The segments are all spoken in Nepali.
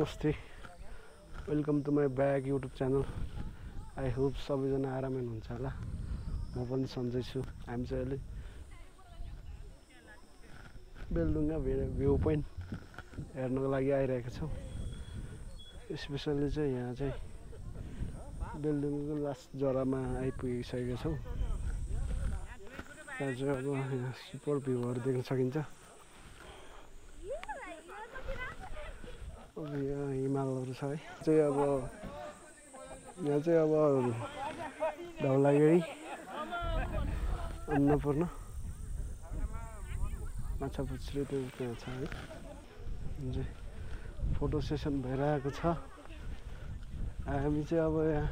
नमस्ते, वेलकम टु माई ब्याक युट्युब च्यानल। आई होप सबैजना आरामै हुनुहुन्छ होला। म पनि सन्चै छु। हामी चाहिँ अहिले बेलढुङ्गा भ्यू पोइन्ट हेर्नको लागि आइरहेको छौँ। स्पेसल्ली चाहिँ यहाँ चाहिँ बेलढुङ्गाको लास्ट जरामा आइपुगिसकेका छौँ। यहाँ चाहिँ अब यहाँ सुपर भ्यूहरू देख्न सकिन्छ। अब यहाँ हिमालहरू छ है। चाहिँ अब यहाँ चाहिँ अब धौलागिरी, अन्नपूर्ण, माछापुच्छ्रे त्यो त्यहाँ छ है। चाहिँ फोटो सेसन भइरहेको छ। हामी चाहिँ अब यहाँ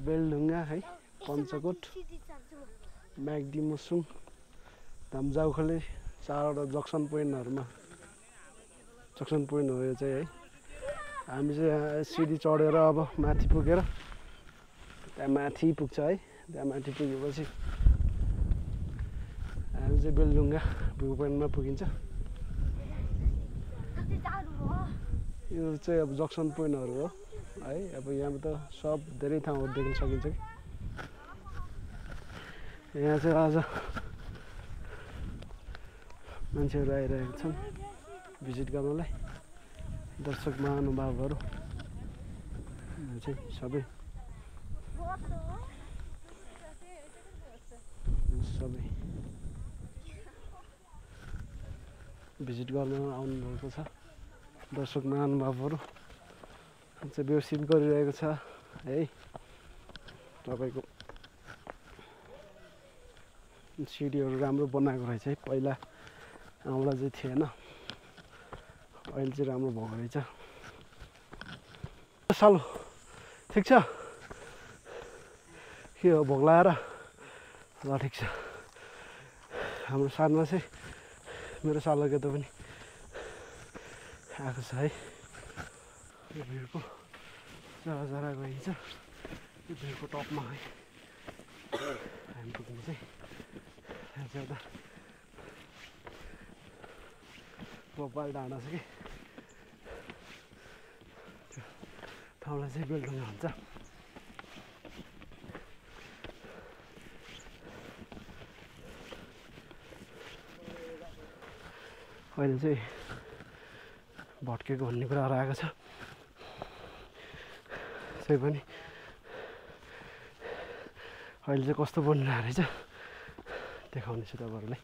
बेलढुङ्गा है, Panchkot, Myagdi मुसुङ, धामजाउखोले 4वटा junction पोइन्टहरूमा junction point हो यो चाहिँ है। हामी चाहिँ यहाँ सिडी चढेर अब माथि पुगेर त्यहाँ माथि पुग्छ है। त्यहाँ माथि पुगेपछि हामी चाहिँ बेलढुङ्गा भ्यू पोइन्टमा पुगिन्छ। यो चाहिँ अब जक्सन पोइन्टहरू हो है। अब यहाँ त सब धेरै ठाउँहरू देख्न सकिन्छ कि। यहाँ चाहिँ आज मान्छेहरू आइरहेका छन् भिजिट गर्नलाई। दर्शक महानुभावहरू चाहिँ सबै भिजिट गर्न आउनुभएको छ। दर्शक महानुभावहरू चाहिँ व्यवस्थित गरिरहेको छ है। तपाईँको सिडीहरू राम्रो बनाएको रहेछ है। पहिला आउँदा चाहिँ थिएन, अहिले चाहिँ राम्रो भएको रहेछ। सालो ठिक छ के हो, भोक लगाएर? ल ठिक छ। हाम्रो साथमा चाहिँ मेरो सालो केटा पनि आएको छ है। यो भिरको जरा जरा गइन्छ। यो भिरको टपमा है हामी पुग्नु चाहिँ यहाँ चाहिँ एउटा गोपाल डाँडा छ कि, त्यो ठाउँलाई चाहिँ बेलढुङ्गा भन्छ। अहिले चाहिँ भट्केको भन्ने कुराहरू आएको छ। त्यही पनि अहिले चाहिँ कस्तो बनिरहेको रहेछ देखाउनेछु तपाईँहरूलाई।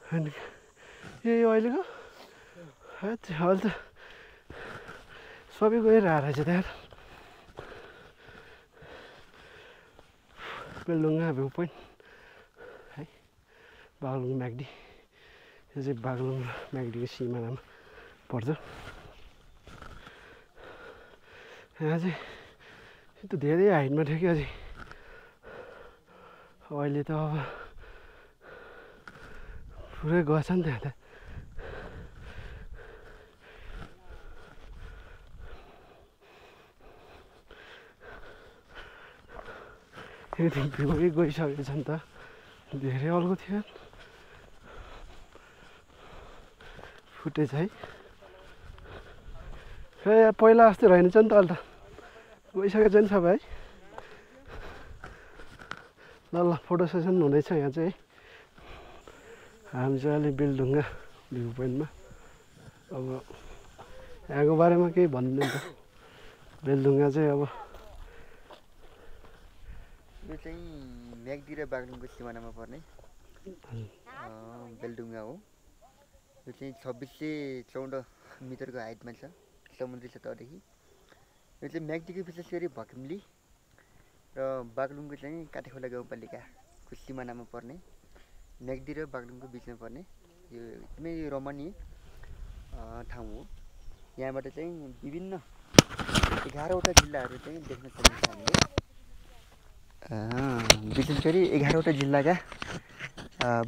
अनि यो अहिलेको अहिले त सबै गइरहेको रहेछ त्यहाँ। बेलढुङ्गा भ्यू पोइन्ट है, बागलुङ म्याग्दी। यो चाहिँ बागलुङ म्याग्दीको सिमानामा पर्छ। यहाँ चाहिँ त्यो धेरै हाइटमा थियो कि अझै। अहिले त अब पुरै गएछ नि त्यहाँ त। यति भ्यूै गइसकेको छ नि त, धेरै अल्गो थियो फुटेज है। खै यहाँ पहिला जस्तै रहेनछ नि त, अहिले त गइसकेको छ नि सबै है। ल ल फोटो सेसन हुँदैछ यहाँ चाहिँ है। हामी चाहिँ अहिले बेलढुङ्गा भ्यू पोइन्टमा। अब यहाँको बारेमा केही भन्दैन त। बेलढुङ्गा चाहिँ अब यो चाहिँ म्याग्दी र बागलुङको सिमानामा पर्ने बेलढुङ्गा हो। यो चाहिँ 2614 मिटरको हाइटमा छ, समुद्री सतहदेखि। यो चाहिँ म्याग्दीको विशेष गरी भकिमली र बागलुङको चाहिँ काटेखोला गाउँपालिकाको सिमानामा पर्ने, म्याग्दी र बागलुङको बिचमा पर्ने यो एकदमै रमणीय ठाउँ हो। यहाँबाट चाहिँ विभिन्न 11वटा जिल्लाहरू चाहिँ देख्न सकिन्छ हामीले। विशेष गरी 11वटा जिल्लाका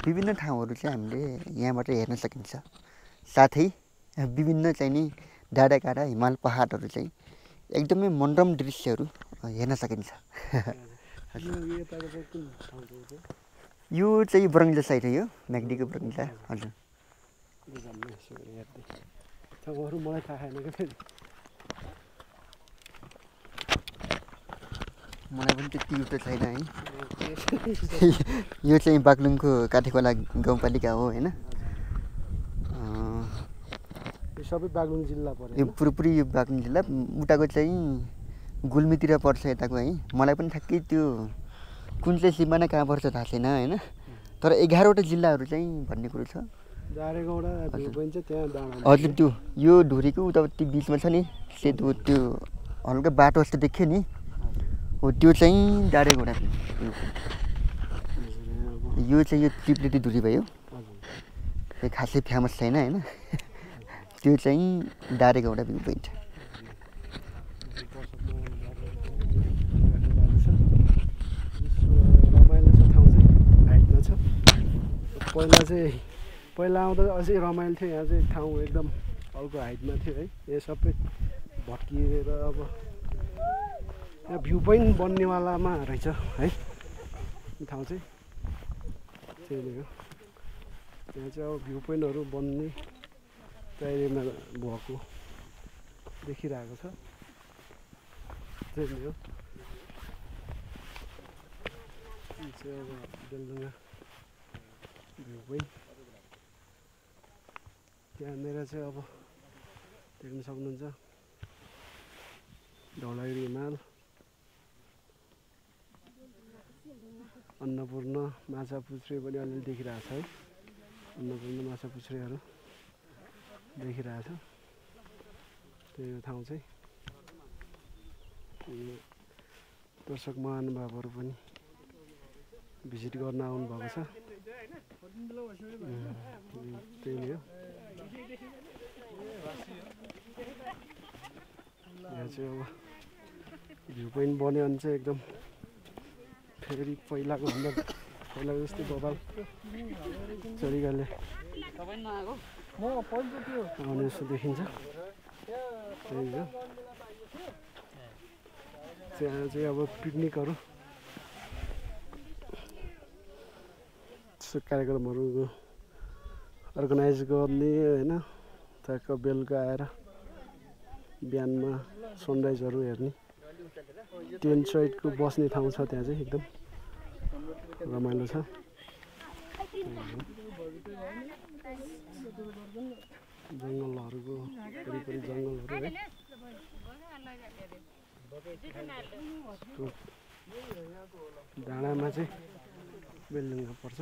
विभिन्न ठाउँहरू चाहिँ हामीले यहाँबाट हेर्न सकिन्छ। साथै विभिन्न चाहिँ नि डाँडाकाँडा हिमाल पहाडहरू चाहिँ एकदमै मनोरम दृश्यहरू हेर्न सकिन्छ। यो चाहिँ बरङ्गला साइड हो, यो म्याग्दीको बरङ्गला। हजुर मलाई थाहा छैन क्या फेरि, मलाई पनि त्यति उयो त छैन है। यो चाहिँ बागलुङको काठेकोला गाउँपालिका हो होइन। यो सबै बागलुङ जिल्ला पर्यो, यो पुरै यो बागलुङ जिल्ला। उताको चाहिँ गुल्मीतिर पर्छ यताको है। मलाई पनि ठ्याक्कै त्यो कुन चाहिँ सिमाना कहाँ पर्छ थाहा छैन होइन, तर 11वटा जिल्लाहरू चाहिँ भन्ने कुरो छ। हजुर त्यो यो ढुरीको उतापट्टि बिचमा छ नि सेतो, त्यो हल्का बाटो जस्तो देखियो नि, हो त्यो चाहिँ डाँडेगौँडा। यो चाहिँ यो टिप्लेटी धुरी भयो, यो खासै फेमस छैन होइन। त्यो चाहिँ डाँडेगौँडा भ्यू पोइन्ट। रमाइलो छ ठाउँ चाहिँ, हाइटमा छ। पहिला आउँदा अझै रमाइलो थियो, यहाँ चाहिँ ठाउँ एकदम अर्को हाइटमा थियो है। यो सबै भत्किएर अब यहाँ भ्यू पोइन्ट बन्नेवालामा रहेछ है ठाउँ चाहिँ। त्यही नै हो, यहाँ चाहिँ अब भ्यू पोइन्टहरू बन्ने तयारीमा भएको देखिरहेको छ। त्यही नै हो, चाहिँ अब बेलढुङ्गा भ्यू पोइन्ट। त्यहाँनिर चाहिँ अब देख्न सक्नुहुन्छ धौलागिरी हिमाल, अन्नपूर्ण माछापुच्छ्रे पनि अलिअलि देखिरहेको छ है। अन्नपूर्ण माछापुच्छ्रेहरू देखिरहेछ। त्यो ठाउँ चाहिँ दर्शक महानुभावहरू पनि भिजिट गर्न आउनुभएको छ। त्यही नै हो, यहाँ चाहिँ अब भ्यू पोइन्ट बन्यो भने चाहिँ एकदम फेरि पहिलाको जस्तै बबाल तरिकाले आउने जस्तो देखिन्छ। त्यही हो, त्यहाँ चाहिँ अब पिकनिकहरू कार्यक्रमहरू अर्गनाइज गर्ने होइन। त्यहाँको बेलुका आएर बिहानमा सनराइजहरू हेर्ने टेन्ट साइडको बस्ने ठाउँ छ त्यहाँ चाहिँ एकदम रमाइलो छ। जङ्गलहरूको वरिपरि जङ्गलहरू है। डाँडामा चाहिँ बेलढुङ्गा पर्छ।